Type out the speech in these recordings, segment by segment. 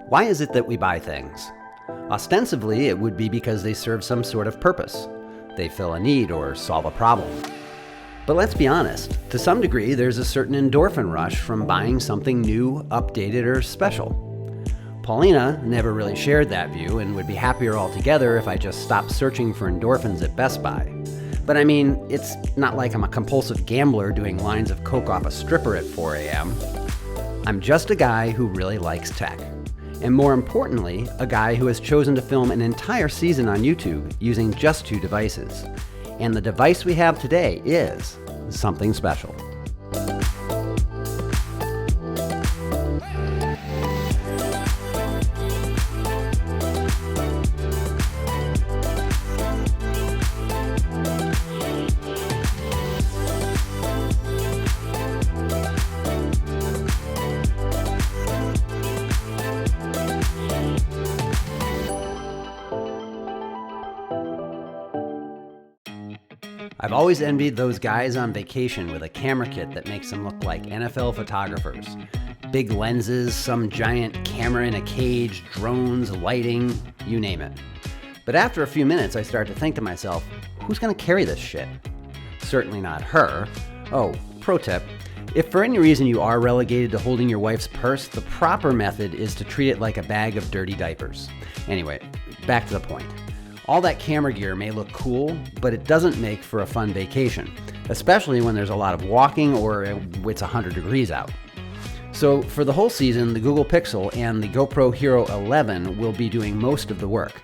Why is it that we buy things? Ostensibly, it would be because they serve some sort of purpose. They fill a need or solve a problem. But let's be honest, to some degree there's a certain endorphin rush from buying something new, updated, or special. Paulina never really shared that view and would be happier altogether if I just stopped searching for endorphins at Best Buy. But I mean, it's not like I'm a compulsive gambler doing lines of coke off a stripper at 4 a.m. I'm just a guy who really likes tech. And more importantly, a guy who has chosen to film an entire season on YouTube using just 2 devices. And the device we have today is something special. I've always envied those guys on vacation with a camera kit that makes them look like NFL photographers. Big lenses, some giant camera in a cage, drones, lighting, you name it. But after a few minutes, I start to think to myself, who's gonna carry this shit? Certainly not her. Oh, pro tip, if for any reason you are relegated to holding your wife's purse, the proper method is to treat it like a bag of dirty diapers. Anyway, back to the point. All that camera gear may look cool, but it doesn't make for a fun vacation, especially when there's a lot of walking or it's 100 degrees out. So for the whole season, the Google Pixel and the GoPro Hero 11 will be doing most of the work.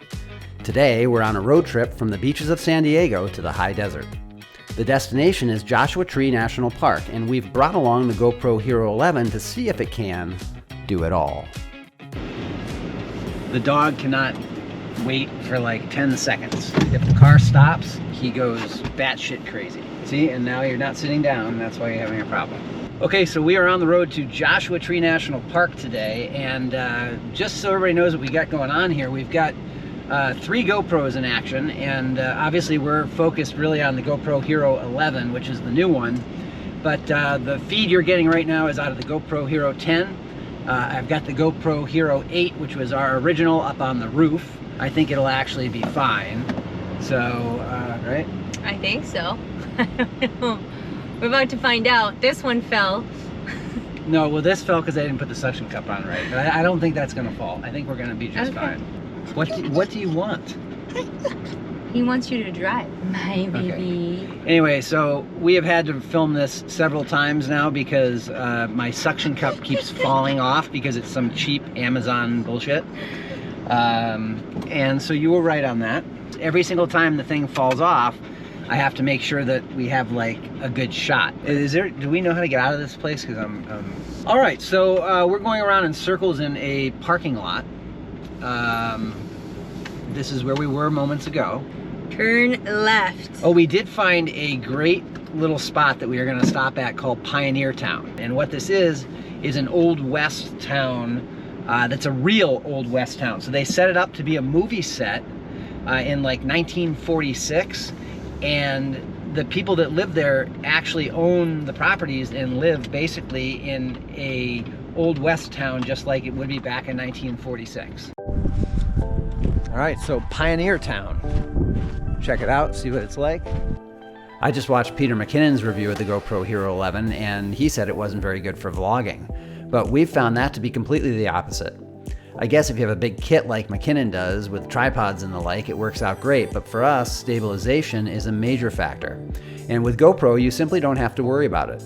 Today, we're on a road trip from the beaches of San Diego to the high desert. The destination is Joshua Tree National Park, and we've brought along the GoPro Hero 11 to see if it can do it all. The dog cannot wait for like 10 seconds. If the car stops, he goes batshit crazy. See, and now you're not sitting down, that's why you're having a problem. Okay, so we are on the road to Joshua Tree National Park today, and just so everybody knows what we got going on here, we've got 3 GoPros in action, and obviously we're focused really on the GoPro Hero 11, which is the new one, but the feed you're getting right now is out of the GoPro Hero 10. I've got the GoPro Hero 8, which was our original, up on the roof. I think it'll actually be fine. So, right? I think so. I don't know. We're about to find out. This one fell. No, well, this fell because I didn't put the suction cup on right. But I don't think that's going to fall. I think we're going to be just fine. What do you want? He wants you to drive, my baby. Okay. Anyway, so we have had to film this several times now because my suction cup keeps falling off because it's some cheap Amazon bullshit. And so you were right on that. Every single time the thing falls off, I have to make sure that we have like a good shot. Do we know how to get out of this place? Because all right, so we're going around in circles in a parking lot. This is where we were moments ago. Turn left. Oh, we did find a great little spot that we are going to stop at called Pioneer Town. And what this is an Old West town. That's a real Old West town. So they set it up to be a movie set in like 1946, and the people that live there actually own the properties and live basically in a Old West town just like it would be back in 1946. All right, so Pioneer Town. Check it out, see what it's like. I just watched Peter McKinnon's review of the GoPro Hero 11, and he said it wasn't very good for vlogging. But we've found that to be completely the opposite. I guess if you have a big kit like McKinnon does with tripods and the like, it works out great, but for us, stabilization is a major factor. And with GoPro, you simply don't have to worry about it.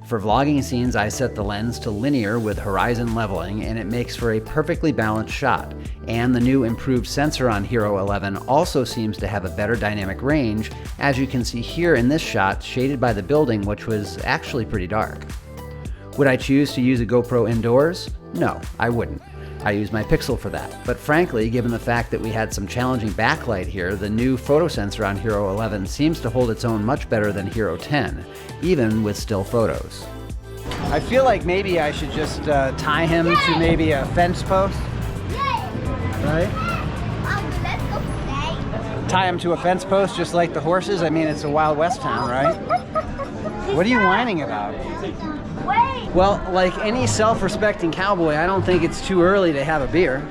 For vlogging scenes, I set the lens to linear with horizon leveling, and it makes for a perfectly balanced shot. And the new improved sensor on Hero 11 also seems to have a better dynamic range, as you can see here in this shot, shaded by the building, which was actually pretty dark. Would I choose to use a GoPro indoors? No, I wouldn't. I use my Pixel for that. But frankly, given the fact that we had some challenging backlight here, the new photo sensor on Hero 11 seems to hold its own much better than Hero 10, even with still photos. I feel like maybe I should just tie him to maybe a fence post. Right? Let's go play. Tie him to a fence post just like the horses? I mean, it's a Wild West town, right? What are you whining about? Wait! Well, like any self-respecting cowboy, I don't think it's too early to have a beer.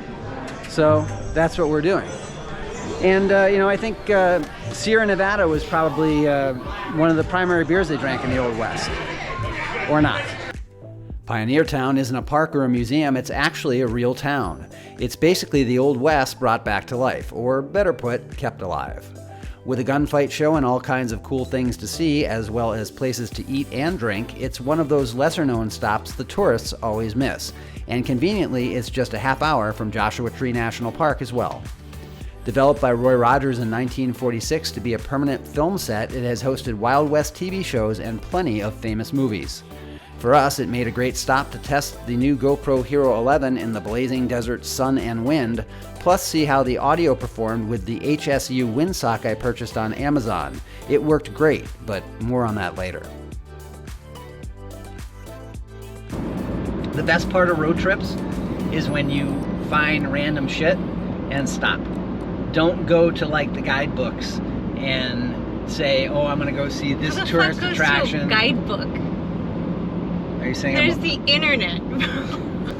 So that's what we're doing. And, you know, I think Sierra Nevada was probably one of the primary beers they drank in the Old West. Or not. Pioneer Town isn't a park or a museum, it's actually a real town. It's basically the Old West brought back to life, or better put, kept alive. With a gunfight show and all kinds of cool things to see, as well as places to eat and drink, it's one of those lesser-known stops the tourists always miss. And conveniently, it's just a half hour from Joshua Tree National Park as well. Developed by Roy Rogers in 1946 to be a permanent film set, it has hosted Wild West TV shows and plenty of famous movies. For us, it made a great stop to test the new GoPro Hero 11 in the blazing desert sun and wind, plus see how the audio performed with the HSU windsock I purchased on Amazon. It worked great, but more on that later. The best part of road trips is when you find random shit and stop. Don't go to like the guidebooks and say, oh, I'm gonna go see this tourist attraction. Guidebook. Are you saying there's the internet?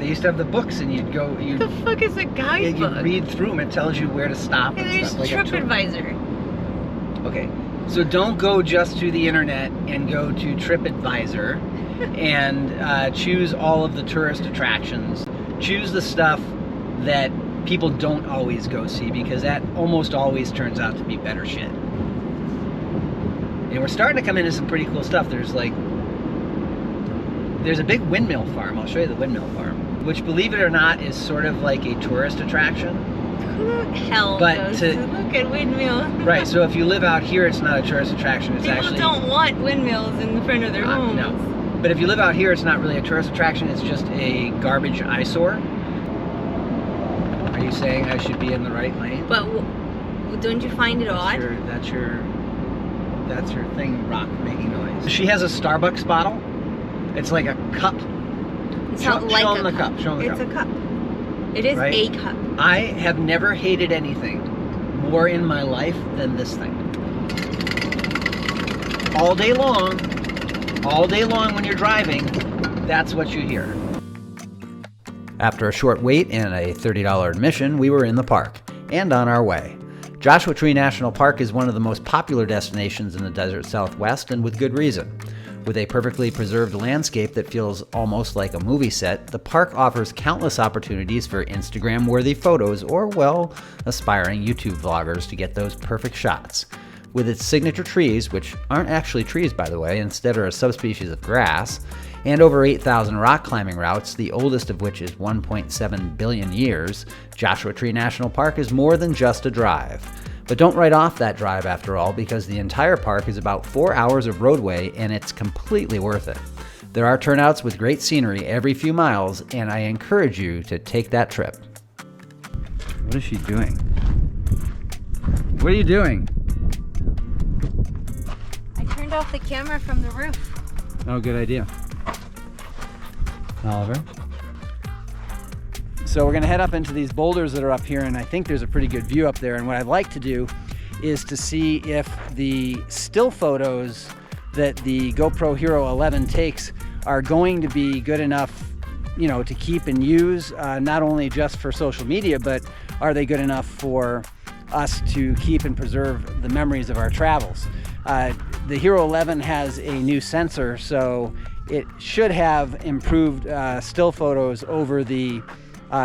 They used to have the books, and you'd go. What the fuck is a guidebook? You read through them. It tells you where to stop. And there's stuff. TripAdvisor. Okay, so don't go just to the internet and go to TripAdvisor and choose all of the tourist attractions. Choose the stuff that people don't always go see, because that almost always turns out to be better shit. And we're starting to come into some pretty cool stuff. There's a big windmill farm. I'll show you the windmill farm, which, believe it or not, is sort of like a tourist attraction. Who the hell goes to look at windmills? Right, so if you live out here, it's not a tourist attraction. It's People don't want windmills in the front of their homes. No. But if you live out here, it's not really a tourist attraction. It's just a garbage eyesore. Are you saying I should be in the right lane? But don't you find it odd? That's your thing, rock making noise. She has a Starbucks bottle. It's like a cup. It's not like show them the cup. Show them the cup. It's a cup. It is right? a cup. I have never hated anything more in my life than this thing. All day long when you're driving, that's what you hear. After a short wait and a $30 admission, we were in the park and on our way. Joshua Tree National Park is one of the most popular destinations in the desert Southwest, and with good reason. With a perfectly preserved landscape that feels almost like a movie set, the park offers countless opportunities for Instagram-worthy photos or, well, aspiring YouTube vloggers to get those perfect shots. With its signature trees, which aren't actually trees by the way, instead are a subspecies of grass, and over 8,000 rock climbing routes, the oldest of which is 1.7 billion years, Joshua Tree National Park is more than just a drive. But don't write off that drive after all, because the entire park is about 4 hours of roadway and it's completely worth it. There are turnouts with great scenery every few miles, and I encourage you to take that trip. What is she doing? What are you doing? I turned off the camera from the roof. Oh, good idea. Oliver? So we're gonna head up into these boulders that are up here, and I think there's a pretty good view up there, and what I'd like to do is to see if the still photos that the GoPro Hero 11 takes are going to be good enough, you know, to keep and use, not only just for social media, but are they good enough for us to keep and preserve the memories of our travels. The Hero 11 has a new sensor, so it should have improved still photos over the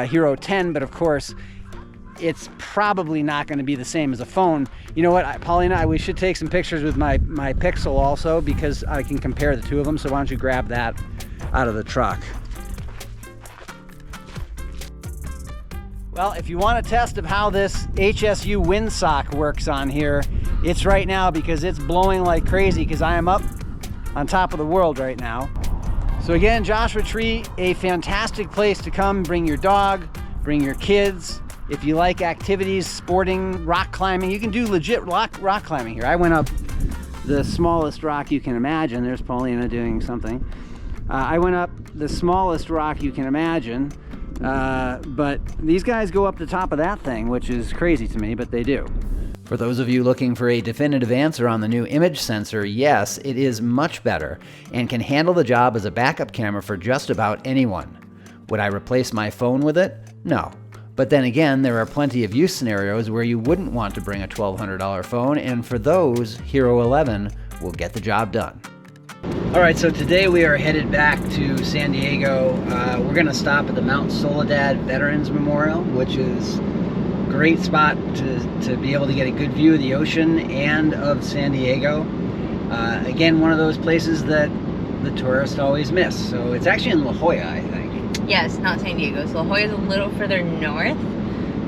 Hero 10, but of course it's probably not going to be the same as a phone. You know what, Paulina, we should take some pictures with my Pixel also, because I can compare the two of them. So why don't you grab that out of the truck. Well, if you want a test of how this HSU windsock works on here, it's right now, because it's blowing like crazy, because I am up on top of the world right now. So again, Joshua Tree, a fantastic place to come. Bring your dog, bring your kids. If you like activities, sporting, rock climbing, you can do legit rock climbing here. I went up the smallest rock you can imagine. There's Paulina doing something. I went up the smallest rock you can imagine, but these guys go up the top of that thing, which is crazy to me, but they do. For those of you looking for a definitive answer on the new image sensor, yes, it is much better and can handle the job as a backup camera for just about anyone. Would I replace my phone with it? No. But then again, there are plenty of use scenarios where you wouldn't want to bring a $1,200 phone, and for those, Hero 11 will get the job done. Alright, so today we are headed back to San Diego. We're going to stop at the Mount Soledad Veterans Memorial, which is a great spot to be able to get a good view of the ocean and of San Diego. Again, one of those places that the tourists always miss. So it's actually in La Jolla, I think. Yes, not San Diego. So La Jolla is a little further north,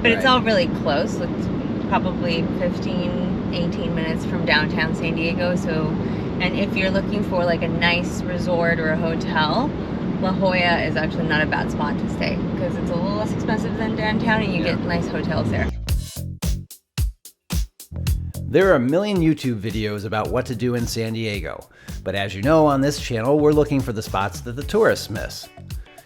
but it's all really close. It's probably 15, 18 minutes from downtown San Diego. So, and if you're looking for like a nice resort or a hotel, La Jolla is actually not a bad spot to stay because it's a little less expensive than downtown and you get nice hotels there. There are a million YouTube videos about what to do in San Diego, but as you know, on this channel, we're looking for the spots that the tourists miss.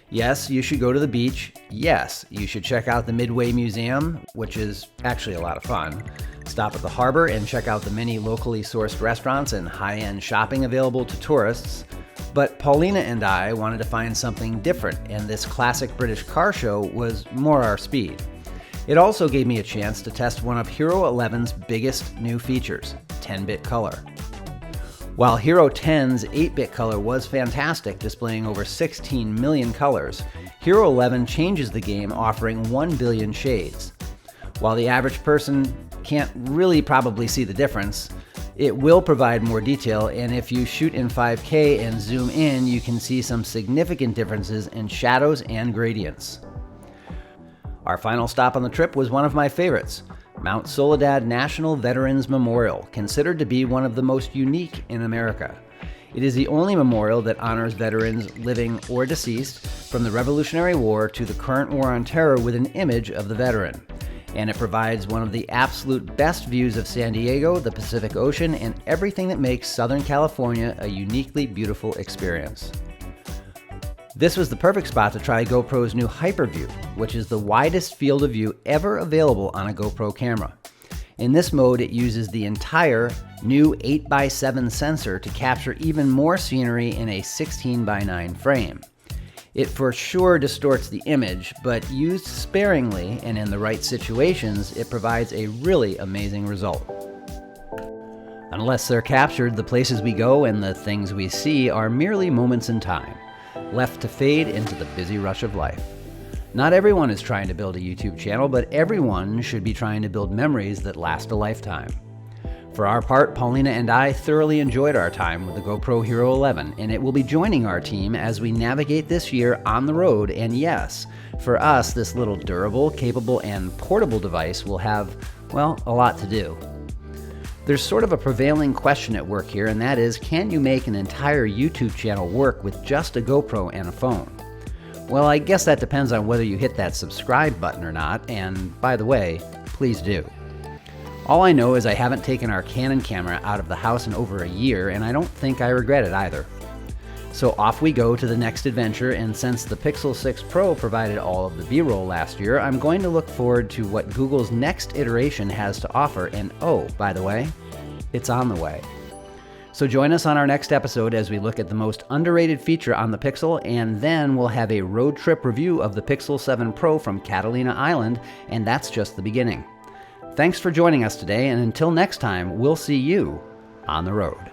Yes, you should go to the beach. Yes, you should check out the Midway Museum, which is actually a lot of fun. Stop at the harbor and check out the many locally sourced restaurants and high-end shopping available to tourists. But Paulina and I wanted to find something different, and this classic British car show was more our speed. It also gave me a chance to test one of Hero 11's biggest new features, 10-bit color. While Hero 10's 8-bit color was fantastic, displaying over 16 million colors, Hero 11 changes the game, offering 1 billion shades. While the average person can't really probably see the difference, it will provide more detail, and if you shoot in 5K and zoom in, you can see some significant differences in shadows and gradients. Our final stop on the trip was one of my favorites, Mount Soledad National Veterans Memorial, considered to be one of the most unique in America. It is the only memorial that honors veterans living or deceased from the Revolutionary War to the current war on terror with an image of the veteran. And it provides one of the absolute best views of San Diego, the Pacific Ocean, and everything that makes Southern California a uniquely beautiful experience. This was the perfect spot to try GoPro's new Hyperview, which is the widest field of view ever available on a GoPro camera. In this mode, it uses the entire new 8x7 sensor to capture even more scenery in a 16x9 frame. It for sure distorts the image, but used sparingly and in the right situations, it provides a really amazing result. Unless they're captured, the places we go and the things we see are merely moments in time, left to fade into the busy rush of life. Not everyone is trying to build a YouTube channel, but everyone should be trying to build memories that last a lifetime. For our part, Paulina and I thoroughly enjoyed our time with the GoPro Hero 11, and it will be joining our team as we navigate this year on the road. And yes, for us, this little durable, capable, and portable device will have, well, a lot to do. There's sort of a prevailing question at work here, and that is, can you make an entire YouTube channel work with just a GoPro and a phone? Well, I guess that depends on whether you hit that subscribe button or not, and by the way, please do. All I know is I haven't taken our Canon camera out of the house in over a year, and I don't think I regret it either. So off we go to the next adventure, and since the Pixel 6 Pro provided all of the B-roll last year, I'm going to look forward to what Google's next iteration has to offer, and oh, by the way, it's on the way. So join us on our next episode as we look at the most underrated feature on the Pixel, and then we'll have a road trip review of the Pixel 7 Pro from Catalina Island, and that's just the beginning. Thanks for joining us today, and until next time, we'll see you on the road.